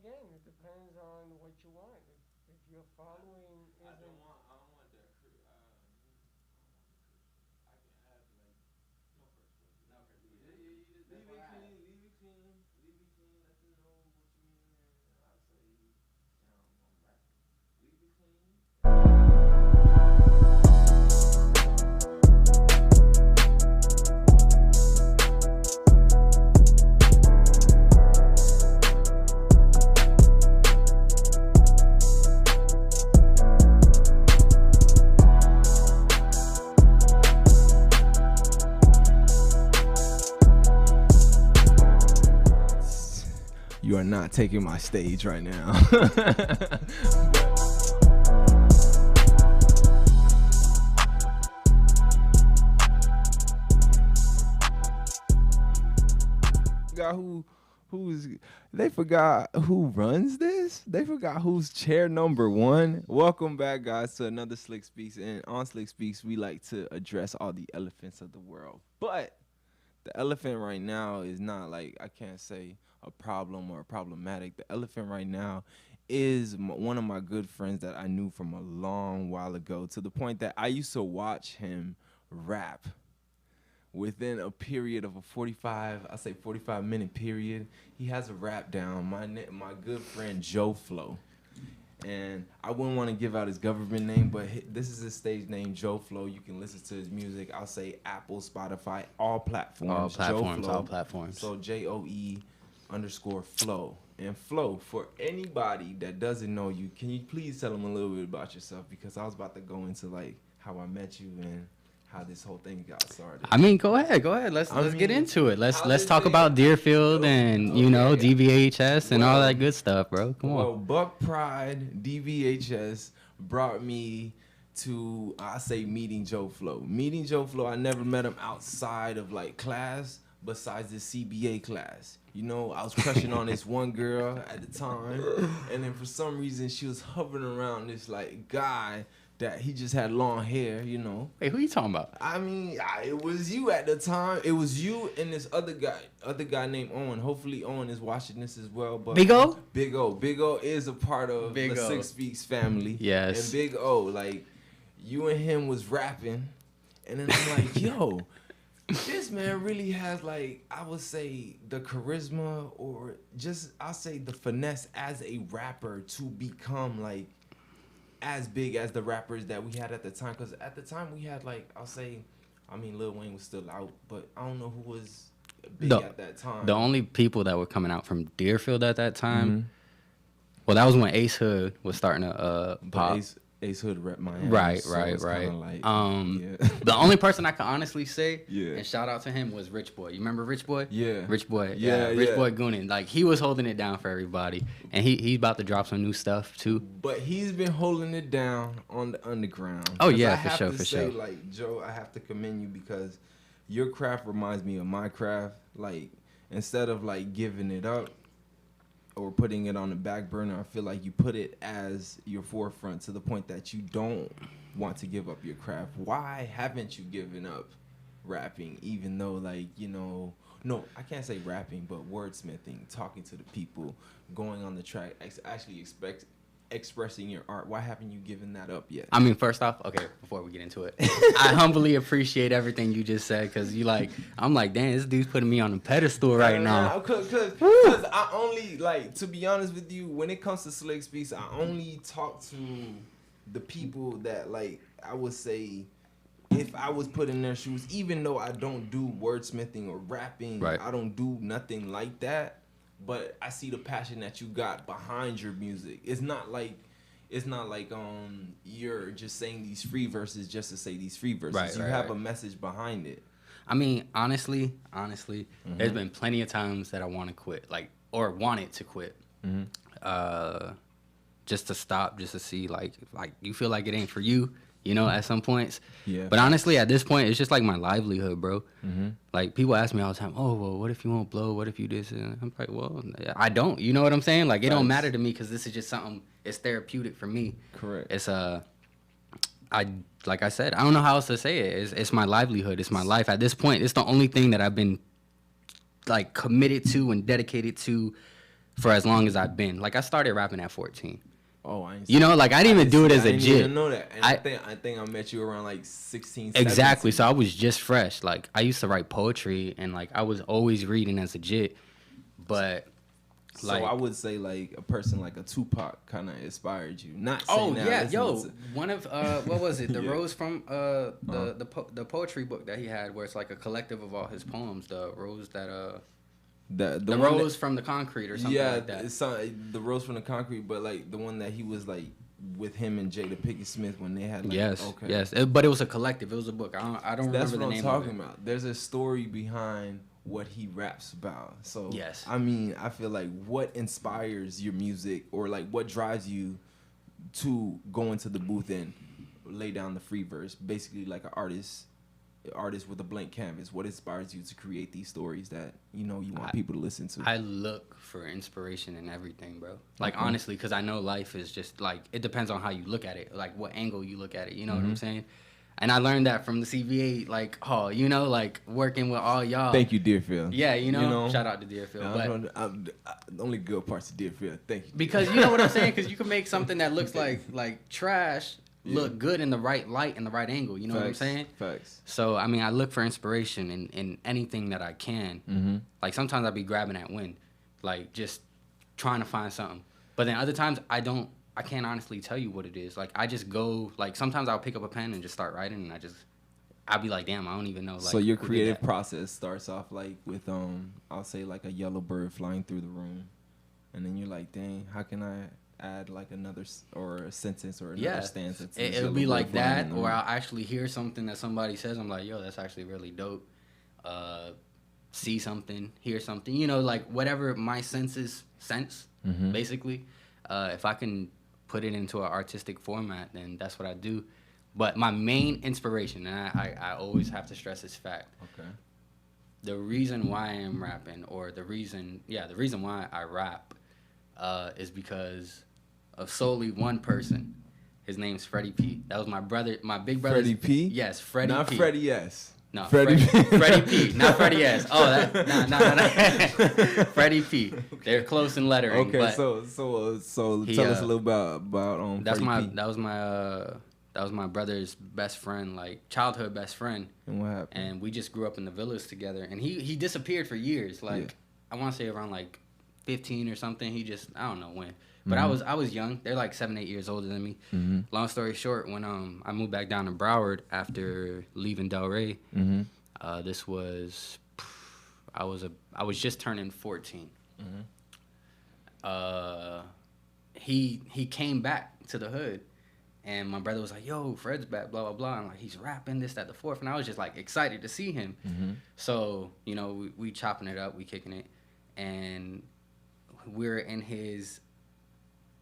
again, it depends on what you want. If your following isn't I don't want that. I can have like no first words. No first words. Yeah, yeah, you just leave it clean, leave it clean, leave it clean. Let them know what you mean, and I'll say, I'm rapping. Leave it clean. You are not taking my stage right now. Got who's they forgot who runs this? They forgot who's chair number one. Welcome back, guys, to another Slicc Speaks. And on Slicc Speaks, we like to address all the elephants of the world. But the elephant right now is not like, I can't say a problem or problematic. The elephant right now is one of my good friends that I knew from a long while ago, to the point that I used to watch him rap within a period of a 45-minute period. He has a rap down. My good friend Joe Flow. And I wouldn't want to give out his government name, but this is his stage name, Joe Flow. You can listen to his music. I'll say Apple, Spotify, all platforms. All platforms, Joe Flow. all platforms. So JOE_Flow. And Flow, for anybody that doesn't know you, can you please tell them a little bit about yourself? Because I was about to go into like how I met you and how this whole thing got started. I mean, go ahead. Let's get into it. Let's talk about Deerfield and DVHS and all that good stuff, bro. Come on. Well, Buck Pride, DVHS brought me to, I say, meeting Joe Flow. Meeting Joe Flow, I never met him outside of like class, besides the CBA class. You know, I was crushing on this one girl at the time, and then for some reason she was hovering around this like guy that he just had long hair, you know. Hey, who you talking about? I mean, it was you at the time. It was you and this other guy named Owen. Hopefully Owen is watching this as well. But Big O? Big O is a part of the Slicc Speaks family. Yes. And Big O, like, you and him was rapping, and then I'm like, yo, this man really has, like, I would say the charisma, or just, I'll say the finesse as a rapper to become, like, as big as the rappers that we had at the time. Because at the time we had, like, I'll say, I mean, Lil Wayne was still out, but I don't know who was big at that time. The only people that were coming out from Deerfield at that time, well, that was when Ace Hood was starting to pop. Ace Hood rep Miami. Right. Like, The only person I can honestly say, and shout out to him, was Rich Boy. You remember Rich Boy? Yeah. Rich Boy. Yeah. Rich Boy Goonin. Like, he was holding it down for everybody. And he's about to drop some new stuff, too. But he's been holding it down on the underground. Oh, yeah, for sure. Like, Joe, I have to commend you, because your craft reminds me of my craft. Like, instead of, like, giving it up or putting it on the back burner, I feel like you put it as your forefront, to the point that you don't want to give up your craft. Why haven't you given up rapping, even though, like, you know, no, I can't say rapping, but wordsmithing, talking to the people, going on the track, actually expressing your art? Why haven't you given that up yet? I mean, first off, okay, before we get into it, I humbly appreciate everything you just said, because I'm like, damn, this dude's putting me on a pedestal right now. Because I only, like, to be honest with you, when it comes to Slicc Speaks, I only talk to the people that, like, I would say, if I was put in their shoes, even though I don't do wordsmithing or rapping, right, I don't do nothing like that, but I see the passion that you got behind your music. It's not like you're just saying these free verses just to say these free verses. You have a message behind it. I mean, honestly, there's been plenty of times that I want to quit, like, or wanted to quit, just to stop, just to see, like you feel like it ain't for you, you know, at some points. Yeah. But honestly, at this point, it's just like my livelihood, bro. Like, people ask me all the time, oh, well, what if you won't blow? What if you this? And I'm like, well, I don't. You know what I'm saying? Like, it don't matter to me, because this is just something, it's therapeutic for me. Correct. It's, like I said, I don't know how else to say it. It's my livelihood. It's my life. At this point, it's the only thing that I've been, like, committed to and dedicated to for as long as I've been. Like I started rapping at 14. Oh, I ain't You know, like I didn't even do it as a I didn't jit. even know that. And I think I met you around like 16, 17. Exactly. So I was just fresh. Like I used to write poetry and like I was always reading as a jit. But like so I would say like a person like a Tupac kind of inspired you. Not saying one of what was it? The Yeah. Rose from the poetry book that he had, where it's like a collective of all his poems. The Rose that the one Rose from the Concrete or something like that. It's the Rose from the Concrete, but like the one that he was like with him and Jada Pinkett Smith when they had like yes. But it was a collective. It was a book. I don't That's remember the what I'm name talking of it. about. There's a story behind what he raps about. So Yes. I mean, I feel like what inspires your music or like what drives you to go into the booth and lay down the free verse, basically like an artist with a blank canvas. What inspires you to create these stories that you want people to listen to? I look for inspiration in everything, bro. Like honestly, because I know life is just like it depends on how you look at it, like what angle you look at it. You know what I'm saying? And I learned that from the CVA, like like working with all y'all. Thank you, Deerfield. Yeah, shout out to Deerfield. The only good parts of Deerfield. Thank you. Because you know what I'm saying? Because you can make something that looks like trash look good in the right light and the right angle. You know what I'm saying? Facts. So, I mean, I look for inspiration in anything that I can. Mm-hmm. Like, sometimes I'll be grabbing at wind. Like, just trying to find something. But then other times, I can't honestly tell you what it is. Like, I just go, like, sometimes I'll pick up a pen and just start writing, and I'll be like, damn, I don't even know. Like, so your who did creative that. process starts off like with I'll say like a yellow bird flying through the room, and then you're like, dang, how can I add like another or a sentence or another stanza? It'll be like that, or I'll actually hear something that somebody says. I'm like, yo, that's actually really dope. See something, hear something, like whatever my senses sense, basically. If I can put it into an artistic format, then that's what I do. But my main inspiration, and I always have to stress this fact. Okay. The reason why I am rapping, or the reason why I rap, is because of solely one person. His name's Freddie P. That was my brother, my big brother. Freddie P? Yes, Freddie Not P. Freddie S. No, Freddie Freddie P. Not Freddie S. Oh, no. Freddie P. They're close in lettering. Okay, but so tell us a little about that's Freddie P. that was my brother's best friend, like childhood best friend. And what happened? And we just grew up in the villas together. And he disappeared for years. Like I want to say around like 15 or something. He just, I don't know when. But I was young. They're like 7, 8 years older than me. Long story short, when I moved back down to Broward after leaving Delray, this was I was just turning 14. He came back to the hood, and my brother was like, "Yo, Fred's back, blah blah blah." And like he's rapping this, that, the fourth, and I was just like excited to see him. So we chopping it up, we kicking it, and we're in his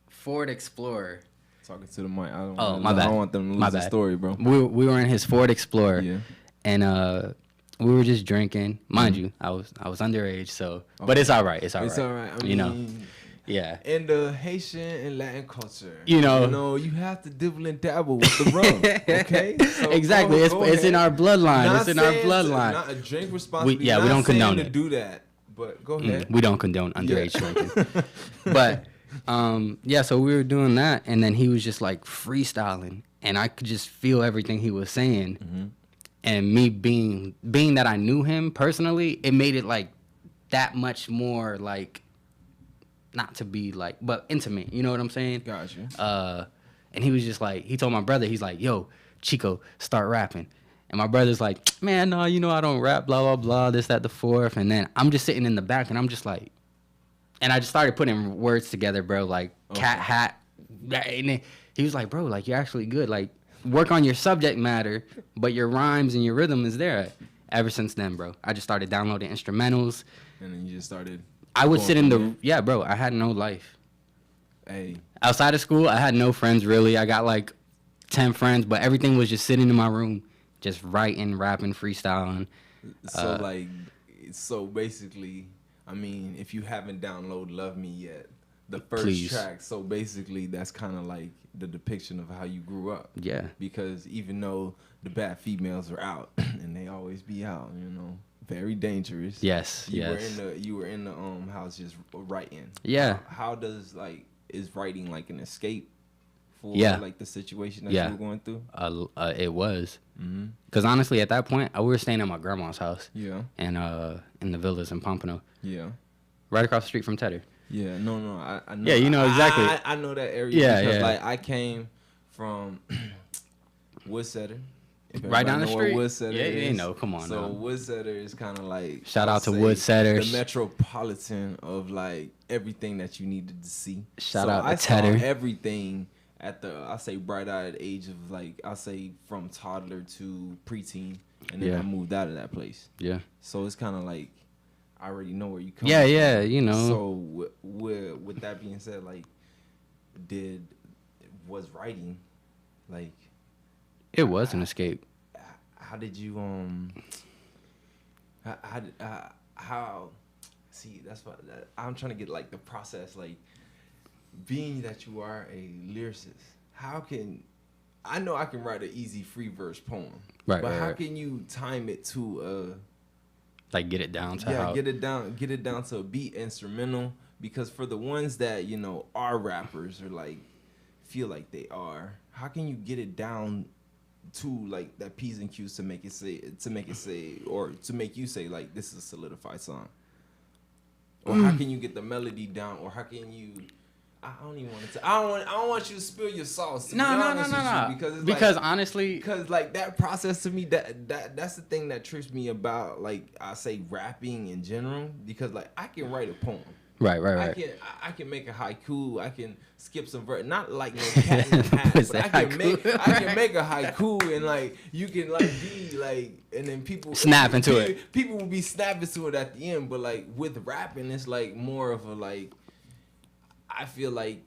Ford Explorer. Talking to the mic. I bad. don't want them to lose the story, bro. We were in his Ford Explorer, and we were just drinking. Mind you, I was underage, so but it's all right. It's all right. I mean, yeah. In the Haitian and Latin culture, you you have to dibble and dabble with the rum. Okay, so exactly. It's in our bloodline. It's in our bloodline. Not a drink responsibly. We don't condone to it. do that. But go ahead. We don't condone underage drinking. But so we were doing that, and then he was just like freestyling, and I could just feel everything he was saying. And me being that I knew him personally, it made it like that much more like, not to be like, but intimate. You know what I'm saying? Gotcha. And he was just like, he told my brother, he's like, "Yo, Chico, start rapping." And my brother's like, "Man, no, I don't rap, blah, blah, blah, this, that, the fourth." And then I'm just sitting in the back, and I'm just like, and I just started putting words together, bro, like cat, hat. And then he was like, "Bro, like, you're actually good. Like, work on your subject matter, but your rhymes and your rhythm is there." Ever since then, bro, I just started downloading instrumentals. And then you just started. I would sit in bro, I had no life. Hey. Outside of school, I had no friends, really. I got like 10 friends, but everything was just sitting in my room, just writing, rapping, freestyling. So basically, I mean, if you haven't downloaded Love Me yet, the first Please. track, so basically that's kind of like the depiction of how you grew up. Yeah. Because even though the bad females are out, and they always be out, very dangerous. Yes, You yes. were in the house just writing. Yeah. How does like is writing like an escape for Yeah. like the situation that Yeah. you were going through? It was. Mm-hmm. Because honestly, at that point, we were staying at my grandma's house. Yeah. And in the villas in Pompano, Yeah. right across the street from Tedder. Yeah. No. I know. Yeah, you know exactly. I know that area. Yeah, because yeah. like I came from Woodsetter. If Right down the everybody know what street? Woodsetter Yeah, is. you know, come on So now. Woodsetter is kind of like Shout I'll out to say, Woodsetters. the metropolitan of like everything that you needed to see. Shout out to I Tedder. saw everything at the I say bright-eyed age of like I say from toddler to preteen, and then Yeah. I moved out of that place. Yeah. So it's kind of like I already know where you come. Yeah, from. yeah, you know. So with that being said, like, was writing like It was an escape. how did you how see that's what I'm trying to get like the process, like being that you are a lyricist, how can I know I can write an easy free verse poem, Right, but right, how right. can you time it to Like get it down to yeah, how. get it down to a beat instrumental, because for the ones that, you know, are rappers or like feel like they are, how can you get it down to like that P's and Q's to make it say or to make you say like this is a solidified song? Or how can you get the melody down, or how can you I don't even want to I don't want you to spill your sauce, to be No, honest with you, because it's Because like, honestly, because like that process to me, that's the thing that trips me about like I say rapping in general, because like I can write a poem. right. I can make a haiku. I can skip some verse. Not like no cat in the hat, What's but that I can haiku? make a haiku, and like you can like be like, and then people Snap into it. People will be snapping to it at the end, but like with rapping, it's like more of a like. I feel like,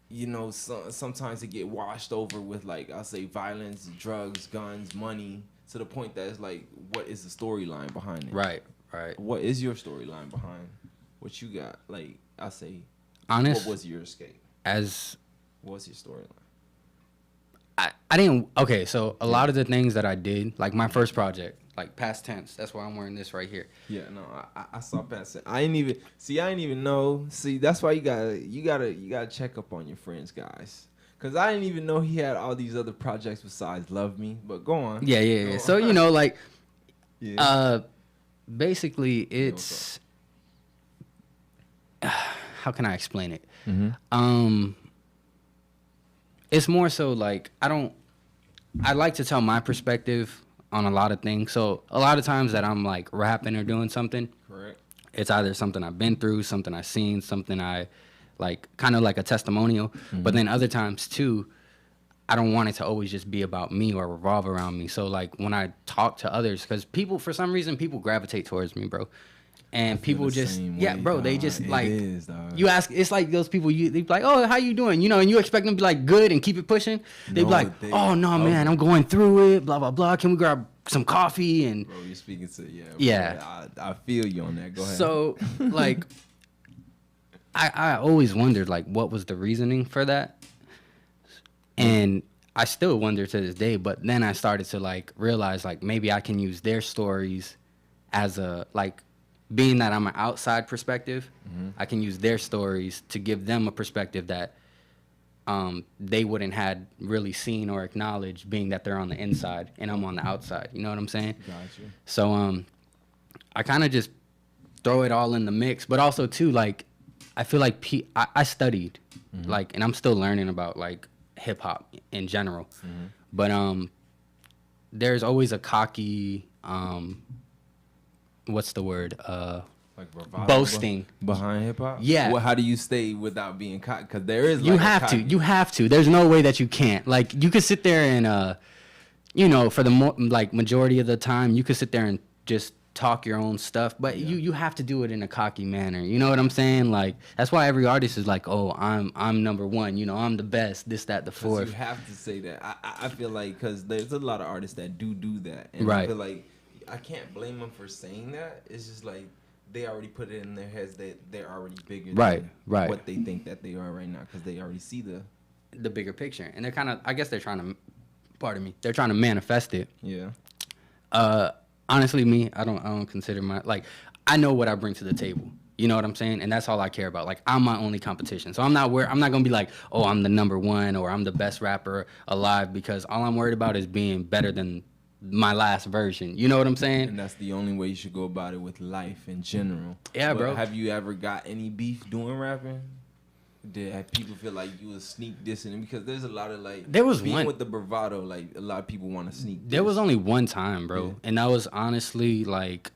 you know, sometimes it get washed over with like I'll say violence, drugs, guns, money, to the point that it's like, what is the storyline behind it? Right. What is your storyline behind what you got? Like I say, Honest, what was your escape? as What's your storyline? I didn't. Okay, so a lot of the things that I did, like my first project, like past tense. That's why I'm wearing this right here. Yeah, no, I saw past it. I ain't even know. See, that's why you gotta check up on your friends, guys. Cause I didn't even know he had all these other projects besides Love Me. But go on. Yeah. Go So on. you know, like, Yeah. basically, it's how can I explain it? Mm-hmm. It's more so like I like to tell my perspective on a lot of things. So a lot of times that I'm like rapping or doing something, Correct. it's either something I've been through, something I've seen, something I like, kind of like a testimonial. But then other times too, I don't want it to always just be about me or revolve around me. So like when I talk to others, because people, for some reason, people gravitate towards me, bro. And people just, yeah, bro, they just like, you ask, it's like those people, they be like, oh, how you doing? You know, and you expect them to be like good and keep it pushing. They be No, like, they- oh, no, man, I'm going through it, blah, blah, blah. Can we grab some coffee? And Bro, you're speaking to Yeah. Bro, I feel you on that. Go ahead. so, like, I always wondered, like, what was the reasoning for that? And I still wonder to this day, but then I started to, like, realize, like, maybe I can use their stories as a, like, being that I'm an outside perspective, I can use their stories to give them a perspective that they wouldn't had really seen or acknowledged, being that they're on the inside and I'm on the outside. You know what I'm saying? Gotcha. So I kind of just throw it all in the mix, but also too, like, I feel like I studied, like, and I'm still learning about like hip hop in general, but there's always a cocky what's the word? Like bravado Boasting. behind hip hop. Yeah. Well, how do you stay without being cocky? Because there is. You like, a have to. cocky- You have to. There's no way that you can't. Like, you could sit there and, you know, for the majority of the time, you could sit there and just talk your own stuff, but you have to do it in a cocky manner. You know what I'm saying? Like, that's why every artist is like, oh, I'm number one. You know, I'm the best. This, that, the 'Cause fourth. you have to say that. I feel like because there's a lot of artists that do that, and I Right. feel like I can't blame them for saying that. It's just like they already put it in their heads that they're already bigger than what they think that they are right now, because they already see The bigger picture, and they're kind of. I guess they're trying to. Pardon me. They're trying to manifest it. yeah. honestly, me, I don't consider I know what I bring to the table. You know what I'm saying? And that's all I care about. Like, I'm my only competition. So I'm not gonna be like, oh, I'm the number one or I'm the best rapper alive, because all I'm worried about is being better than my last version. You know what I'm saying? And that's the only way you should go about it with life in general. Yeah, But bro. have you ever got any beef doing rapping? Did people feel like you was sneak dissing? Because there's a lot of like, There was being one with the bravado, like a lot of people want to sneak diss. There was only one time, bro. Yeah. And that was honestly like,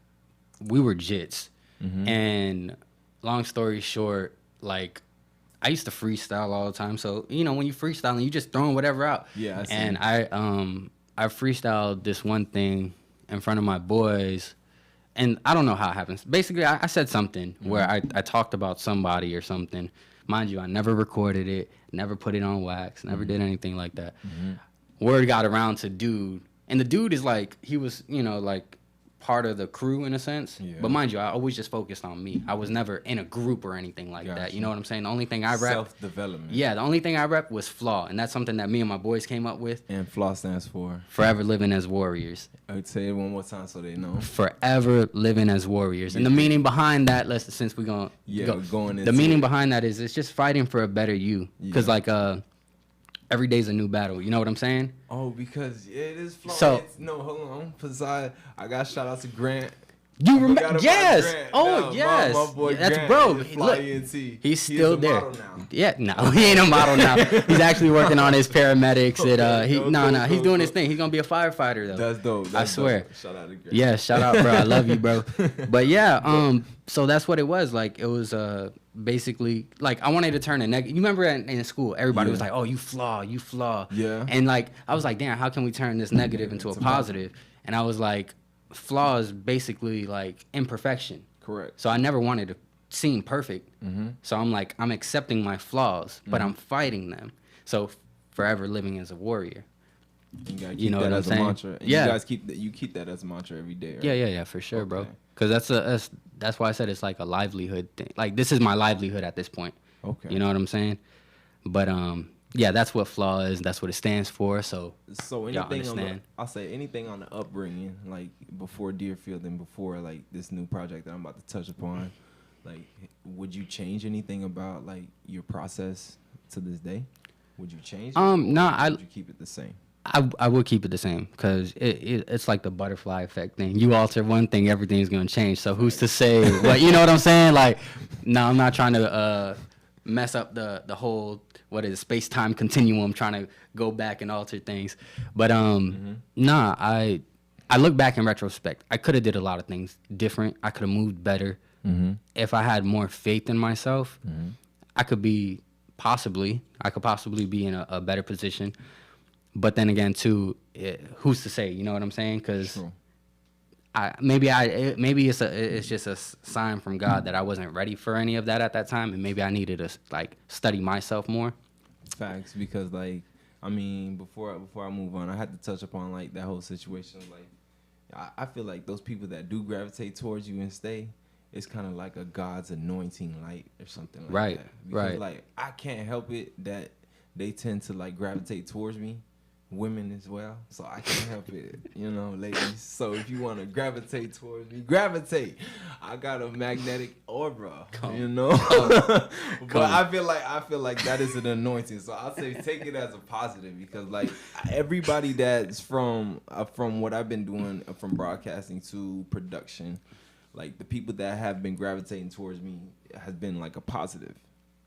we were jits. Mm-hmm. And long story short, like, I used to freestyle all the time. So, you know, when you freestyling, you just throwing whatever out. Yeah, I see. And I freestyled this one thing in front of my boys. And I don't know how it happens. Basically, I said something where I talked about somebody or something. Mind you, I never recorded it, never put it on wax, never did anything like that. Word got around to dude. And the dude is like, he was, you know, like part of the crew in a sense. Yeah. But mind you, I always just focused on me. I was never in a group or anything like that. You know what I'm saying? The only thing I rap. Self-development. Yeah, the only thing I rep was Flaw. And that's something that me and my boys came up with. And FLAW stands for? Forever living as warriors. I would say it one more time so they know. Forever living as warriors. And the meaning behind that, since we're going to going the into meaning it. behind that is it's just fighting for a better you. Because, like, every day's a new battle. You know what I'm saying? Oh, because it is FLAW. So- No, hold on. Besides, I got shout out to Grant. You I forgot remember? about Yes. Grant. Oh, No, yes. my boy Yeah, that's Grant bro. is Fly Look, ENT. he's He is still a there. model now. Yeah, no, he ain't a model now. He's actually working on his paramedics. He's doing his thing. He's gonna be a firefighter though. That's dope. I swear. Dope. Shout out to Grant. Yeah, shout out, bro. I love you, bro. But yeah, so that's what it was. Like, it was basically like I wanted to turn a negative. You remember in school, everybody was like, "Oh, you flaw." Yeah. And like I was like, "Damn, how can we turn this negative into a positive?" And I was like, "Flaw is basically like imperfection." Correct. So I never wanted to seem perfect. Mm-hmm. So I'm like, I'm accepting my flaws, but I'm fighting them. So forever living as a warrior. You gotta keep You know that what I'm as a saying? mantra. And Yeah. You guys keep that as a mantra every day. Right? Yeah, for sure, bro. Okay. Because that's why I said it's like a livelihood thing. Like, this is my livelihood at this point. Okay. You know what I'm saying? But yeah, that's what flaw is. That's what it stands for. So So y'all anything on the, understand. I'll say anything on the upbringing, like before Deerfield and before like this new project that I'm about to touch upon, like would you change anything about like your process to this day? Would you change it? No, would you keep it the same? I would keep it the same because it's like the butterfly effect thing. You alter one thing, everything's gonna change. So who's to say? What, you know what I'm saying? Like, no, I'm not trying to mess up the whole space time continuum, trying to go back and alter things. But nah, I look back in retrospect. I could have did a lot of things different. I could have moved better. If I had more faith in myself, I could possibly be in a better position. But then again, too, who's to say? You know what I'm saying? Because maybe it's just a sign from God that I wasn't ready for any of that at that time, and maybe I needed to like study myself more. Facts, because like I mean, before I move on, I had to touch upon like that whole situation. Like I feel like those people that do gravitate towards you and stay, it's kind of like a God's anointing light or something like Right, that. Because right. like I can't help it that they tend to like gravitate towards me. Women as well, so I can't help it, you know, ladies. So if you want to gravitate towards me, gravitate. I got a magnetic aura, you know. But I feel like that is an anointing. So I'll say take it as a positive because like everybody that's from what I've been doing from broadcasting to production, like the people that have been gravitating towards me has been like a positive.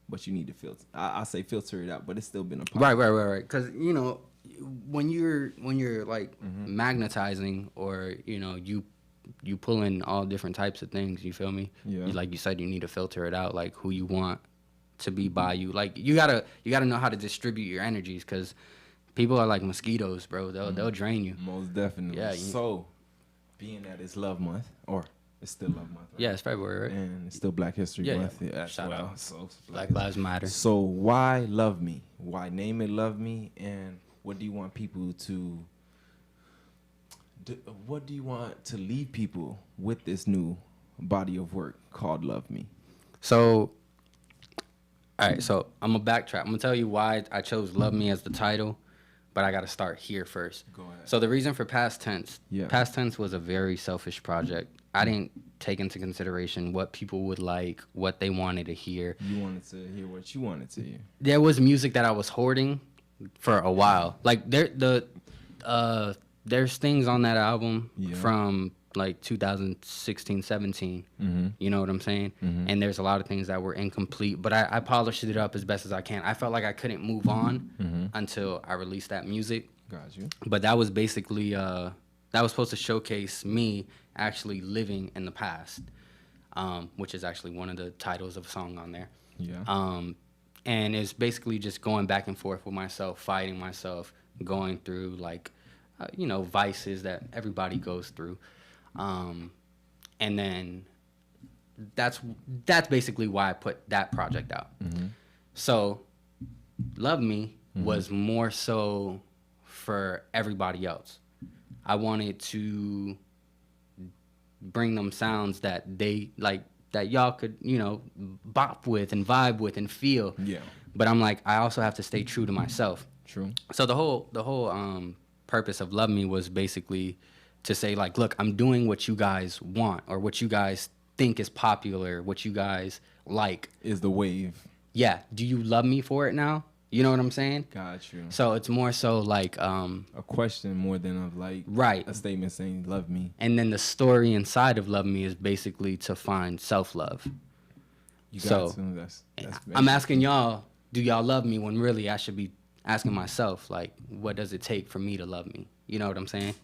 But you need to filter. I say filter it out, but it's still been a positive. Right. Because you know, when you're like magnetizing, or you know, you pull in all different types of things. You feel me? Yeah. Like you said, you need to filter it out, like who you want to be by you. Like you gotta know how to distribute your energies, because people are like mosquitoes, bro. They'll drain you. Most definitely. Yeah. So, being that it's Love Month, or it's still Love Month, right? Yeah, it's February, right? And it's still Black History Yeah, Month. yeah. As Shout well. out. So Black Lives Matter. So why Love Me? Why name it Love Me? And what do you want people to? What do you want to leave people with this new body of work called Love Me? So, all right. So I'm gonna backtrack. I'm gonna tell you why I chose "Love Me" as the title. but I got to start here first. Go ahead. So the reason for Past Tense, Yeah. Past Tense was a very selfish project. I didn't take into consideration what people would like, what they wanted to hear. You wanted to hear what you wanted to hear. There was music that I was hoarding for a while. Like there's things on that album from like 2016, 17. Mm-hmm. You know what I'm saying? Mm-hmm. And there's a lot of things that were incomplete, but I polished it up as best as I can. I felt like I couldn't move on until I released that music. Got you. But that was basically that was supposed to showcase me actually living in the past, which is actually one of the titles of a song on there. Yeah. And it's basically just going back and forth with myself, fighting myself, going through like, vices that everybody goes through. And then that's basically why I put that project out. Mm-hmm. So Love Me was more so for everybody else. I wanted to bring them sounds that they like, that y'all could, bop with and vibe with and feel. Yeah. But I'm like, I also have to stay true to myself. True. So the whole purpose of Love Me was basically to say, like, look, I'm doing what you guys want or what you guys think is popular, what you guys like. Is the wave. Yeah. Do you love me for it now? You know what I'm saying? Got you. So it's more so like A question more than of like right. a statement saying love me. And then the story inside of Love Me is basically to find self-love. You So, got to. That's I'm asking y'all, do y'all love me, when really I should be asking myself, like, what does it take for me to love me? You know what I'm saying?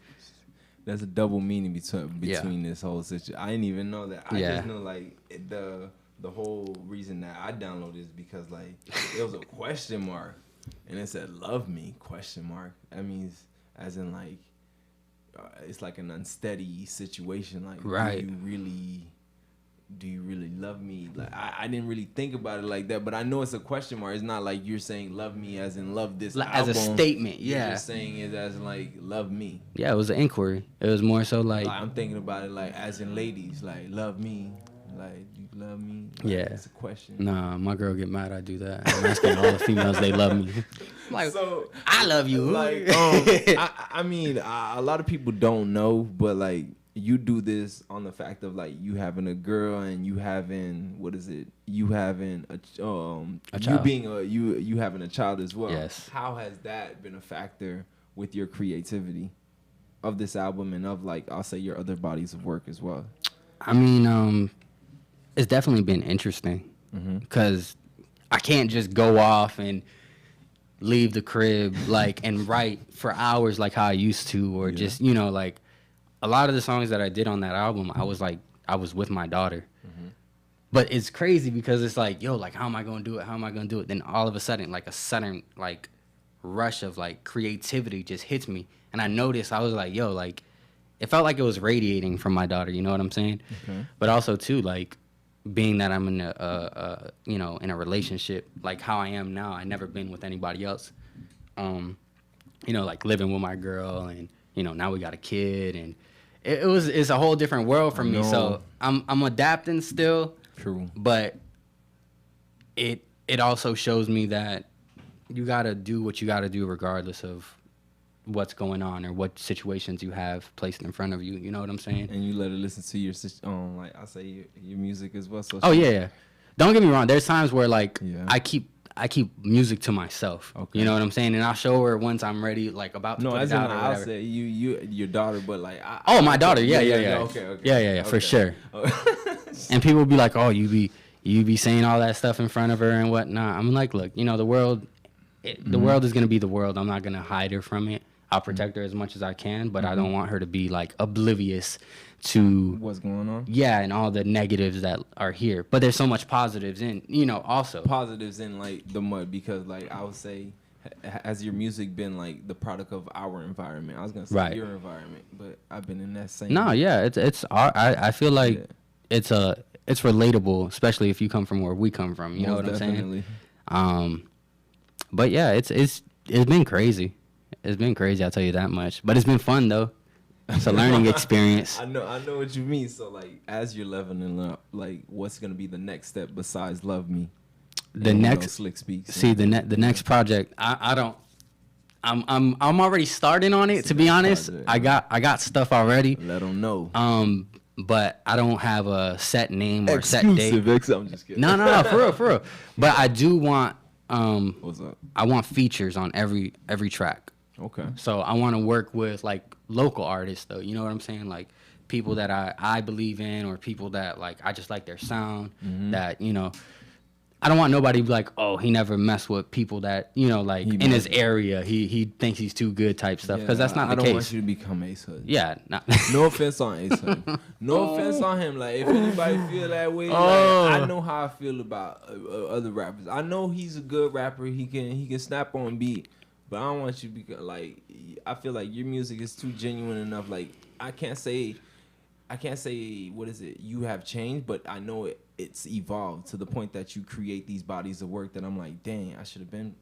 There's a double meaning between this whole situation. I didn't even know that. I just know like the whole reason that I downloaded is because like it was a question mark and it said love me question mark. That means as in like it's like an unsteady situation. Like right. do you really love me? Like I didn't really think about it like that, but I know it's a question mark. It's not like you're saying love me as in love this as album. a statement. Yeah. You're just saying it as in like love me. Yeah, it was an inquiry. It was more so like I'm thinking about it like as in ladies, like love me, like you love me. Like, yeah, it's a question. Nah, my girl get mad I do that. I'm asking all the females they love me. Like, so I love you. Like, I mean, a lot of people don't know, but like you do this on the fact of like you having a girl and you having you having a child. You having a child as well. Yes. How has that been a factor with your creativity of this album and of like I'll say your other bodies of work as well? I mean, it's definitely been interesting because I can't just go off and leave the crib like and write for hours like how I used to, or just like a lot of the songs that I did on that album, I was with my daughter. But it's crazy because it's like, yo, like, how am I going to do it? How am I going to do it? Then all of a sudden, like a sudden, like, rush of, like, creativity just hits me. And I noticed, I was like, yo, like, it felt like it was radiating from my daughter. You know what I'm saying? Okay. But also, too, like, being that I'm in in a relationship, like how I am now, I never been with anybody else. Like living with my girl and, now we got a kid and it's a whole different world for me. So I'm adapting still. True. But it also shows me that you gotta do what you gotta do regardless of what's going on or what situations you have placed in front of you. You know what I'm saying? And you let her listen to your like I say your music as well. So yeah. Don't get me wrong. There's times where like I keep music to myself. Okay. You know what I'm saying? And I'll show her once I'm ready, like about to put it out or whatever. I'll say your daughter, but like my daughter. Yeah. Okay. Yeah, for sure. And people will be like, "Oh, you be saying all that stuff in front of her and whatnot." I'm like, look, the world, the world is gonna be the world. I'm not gonna hide her from it. I'll protect her as much as I can, but I don't want her to be like oblivious to what's going on. Yeah, and all the negatives that are here. But there's so much positives in, also. Positives in like the mud because like I would say, has your music been like the product of our environment? I was gonna say your environment, but I've been in that same. No, yeah, I feel like it's relatable, especially if you come from where we come from. You know what I'm saying? But yeah, it's been crazy. It's been crazy, I'll tell you that much. But it's been fun though. It's a learning experience. I know what you mean. So like, as you're leveling up, like, what's gonna be the next step besides Love Me? The next Slicc Speaks. See the next project. I'm I'm already starting on it. To be honest, I got stuff already. Let them know. But I don't have a set name or set date. I'm just kidding. No, for real. But I do want What's up? I want features on every track. Okay. So I want to work with like local artists though. You know what I'm saying? Like people that I believe in, or people that like I just like their sound. That, you know, I don't want nobody to be like, oh, he never messed with people that, you know, like in his area. He thinks he's too good type stuff, because that's not the case. I don't want you to become Ace Hood. Yeah. Nah. No offense on Ace Hood. No offense on him. Like, if anybody feel that way, like, I know how I feel about other rappers. I know he's a good rapper. He can snap on beat, but I don't want you to be like. I feel like your music is too genuine enough. Like, I can't say what is it, you have changed, but I know it's evolved to the point that you create these bodies of work that I'm like, dang, I should have been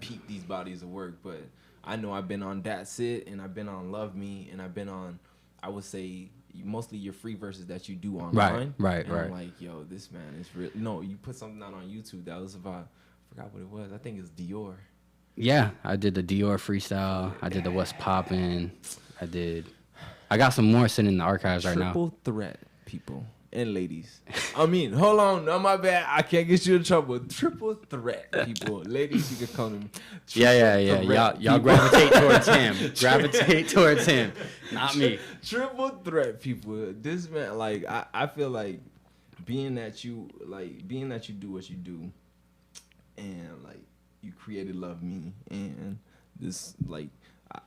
peeped these bodies of work. But I know I've been on That's It, and I've been on Love Me, and I've been on, I would say, mostly your free verses that you do online. Right. I'm like, yo, this man is real. No, you put something out on YouTube that was about, I forgot what it was. I think it's Dior. Yeah, I did the Dior freestyle. I did the What's Poppin'. I got some more sitting in the archives right now. Triple threat, people and ladies. I mean, hold on, no, my bad. I can't get you in trouble. Triple threat, people. Ladies, you can call them. Yeah. Y'all gravitate towards him. Gravitate towards him, not me. Triple threat, people. This man, like, I feel like being that you do what you do, and like you created Love Me, and this like.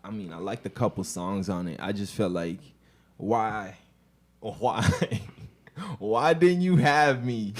I mean, I like the couple songs on it. I just felt like, why didn't you have me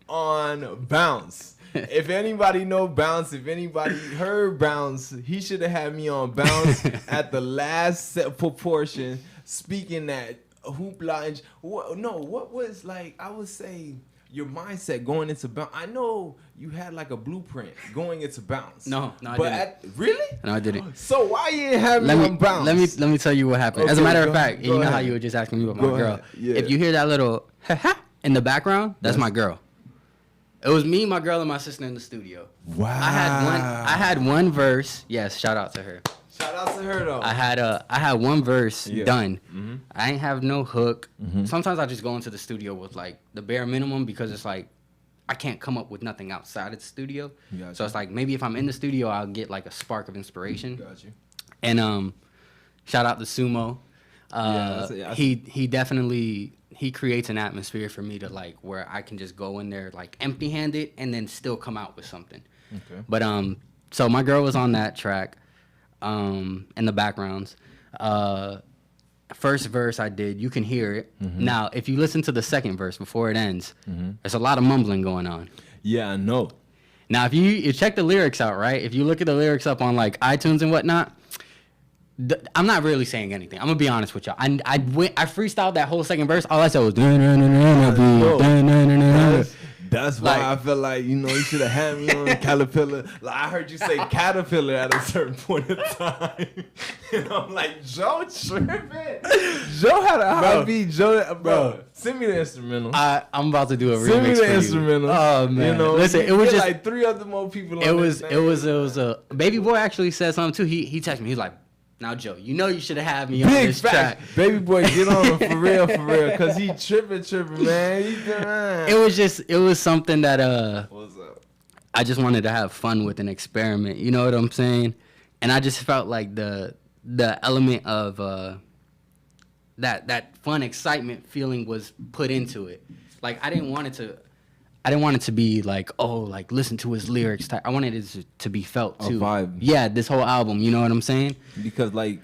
on Bounce? If anybody know Bounce, if anybody heard Bounce, he should have had me on Bounce at the last set proportion, speaking that hoopla. And, what was like, I would say, your mindset going into Bounce. I know you had like a blueprint going into Bounce. No, I didn't. Really? No, I didn't. So why you didn't have me on Bounce? Let me tell you what happened. Okay, As a matter of fact, you know ahead. how you were just asking me about my girl. Ahead. Yeah. If you hear that little ha in the background, that's my girl. It was me, my girl, and my sister in the studio. Wow. I had one verse. Yes, shout out to her. Shout out to her though. I had one verse done. Mm-hmm. I ain't have no hook. Mm-hmm. Sometimes I just go into the studio with like the bare minimum, because it's like I can't come up with nothing outside of the studio. Gotcha. So it's like maybe if I'm in the studio, I'll get like a spark of inspiration. Got you. And shout out to Sumo. He definitely creates an atmosphere for me to like where I can just go in there like empty-handed and then still come out with something. Okay. But so my girl was on that track. In the backgrounds. First verse I did, you can hear it. Mm-hmm. Now, if you listen to the second verse before it ends, there's a lot of mumbling going on. Yeah, I know. Now, if you check the lyrics out, right? If you look at the lyrics up on like iTunes and whatnot, I'm not really saying anything. I'm gonna be honest with y'all. I freestyled that whole second verse. All I said was That's why I feel like, you should have had me on Caterpillar. Like, I heard you say Caterpillar at a certain point in time. And I'm like, Joe tripping. Joe had a high beat. Bro, send me the instrumental. I'm about to do a remix. Send me the for instrumental. You. Oh man. Listen, it was just like 3 other more people on it was a Baby Boy actually said something too. He texted me. He's like, now, Joe, you should have had me on this track. Baby Boy, get on him for real, because he tripping, man. It was something that What's up? I just wanted to have fun with, an experiment. You know what I'm saying? And I just felt like the element of that fun excitement feeling was put into it. Like I didn't want it to be like, oh, like listen to his lyrics. I wanted it to be felt too. A vibe. Yeah, this whole album. You know what I'm saying? Because like,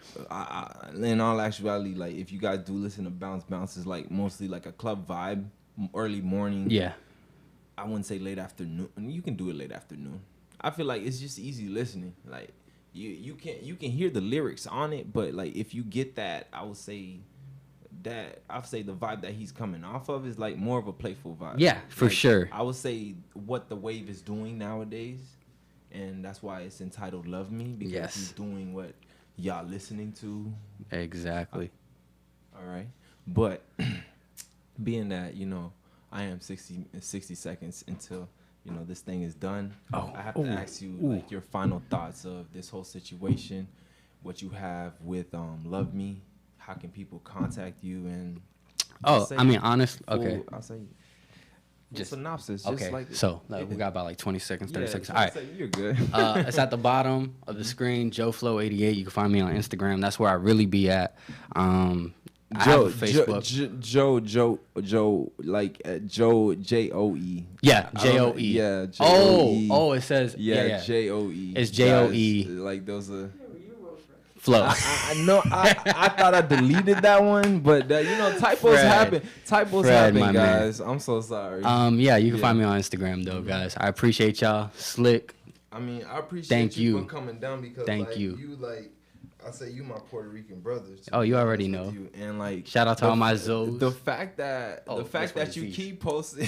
in all actuality, like if you guys do listen to Bounce is like mostly like a club vibe, early morning. Yeah. I wouldn't say late afternoon. You can do it late afternoon. I feel like it's just easy listening. Like you can hear the lyrics on it, but like if you get that, I would say the vibe that he's coming off of is like more of a playful vibe. Yeah, for sure. I would say what the wave is doing nowadays, and that's why it's entitled Love Me, because he's doing what y'all listening to. Exactly. All right. But being that, I am 60 seconds until this thing is done, Oh, I have to ask you like your final thoughts of this whole situation, what you have with Love Me, how can people contact you, and Oh, I mean, honest. Okay. I'll say Just synopsis. Okay. Just like So we got about like 20 seconds, 30 seconds. so All right. say you're good. It's at the bottom of the screen, JoeFlow88. You can find me on Instagram. That's where I really be at. I have a Facebook. Joe, like Joe Joe. Yeah, Joe. Yeah, Joe. Oh, it says Yeah, Joe. It's Joe. Like those are. Flow. I know. I thought I deleted that one, but typos Fred. happen. Typos Fred, happen, my guys. I'm so sorry. Yeah, you can find me on Instagram though, guys. I appreciate y'all. Slick. I mean, I appreciate Thank you. for coming down because I say you my Puerto Rican brothers. Oh, you already know. You. And like, Shout out to all my Zoes. The fact that you keep posting,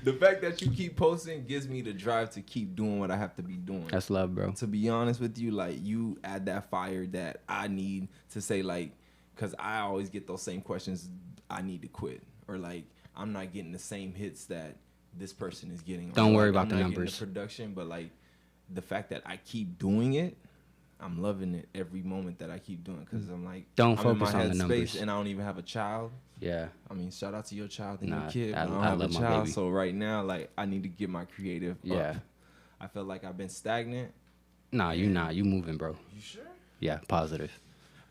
the fact that you keep posting gives me the drive to keep doing what I have to be doing. That's love, bro. To be honest with you, like you add that fire that I need to say, like, because I always get those same questions. I need to quit, or like I'm not getting the same hits that this person is getting. Don't worry like, about I'm the not numbers. getting the production, but like the fact that I keep doing it. I'm loving it every moment that I keep doing because I'm like, don't I'm focus in my on the numbers. and I don't even have a child. Yeah. I mean, shout out to your child and Nah, your kid. I But I don't have love a my child, baby. so right now, like, I need to get my creative Yeah. up. I feel like I've been stagnant. Nah, you not. You moving, bro. You sure? Yeah, positive.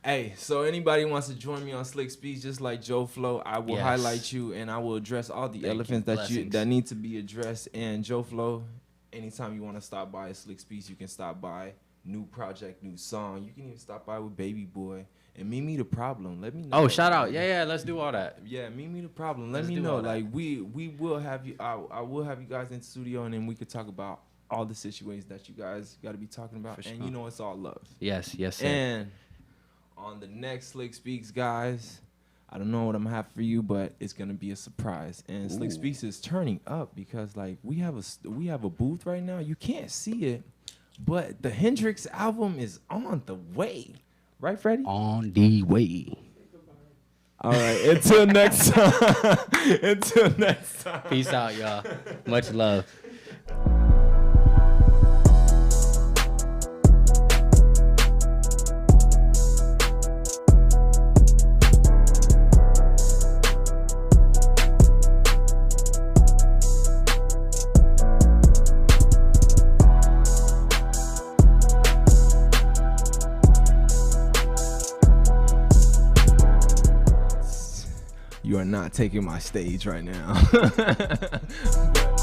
Hey, so anybody wants to join me on Slicc Speaks, just like Joe Flow, I will Yes. highlight you and I will address all the Thank you. elephants Blessings. that need to be addressed. And Joe Flow, anytime you want to stop by Slicc Speaks, you can stop by. New project, new song. You can even stop by with Baby Boy and meet me the problem. Let me know. Oh, shout out. Yeah, let's do all that. Yeah, meet me the problem. Let Let's me do know. all that. Like we will have you. I will have you guys in the studio, and then we could talk about all the situations that you guys got to be talking about. For And sure. you know, it's all love. Yes, sir. And on the next Slicc Speaks, guys, I don't know what I'm gonna have for you, but it's gonna be a surprise. And Slicc Speaks is turning up because like we have a booth right now. You can't see it, but the Hendrix album is on the way. Right, Freddie? On the way. All right. Until next time. Until next time. Peace out, y'all. Much love. You are not taking my stage right now. But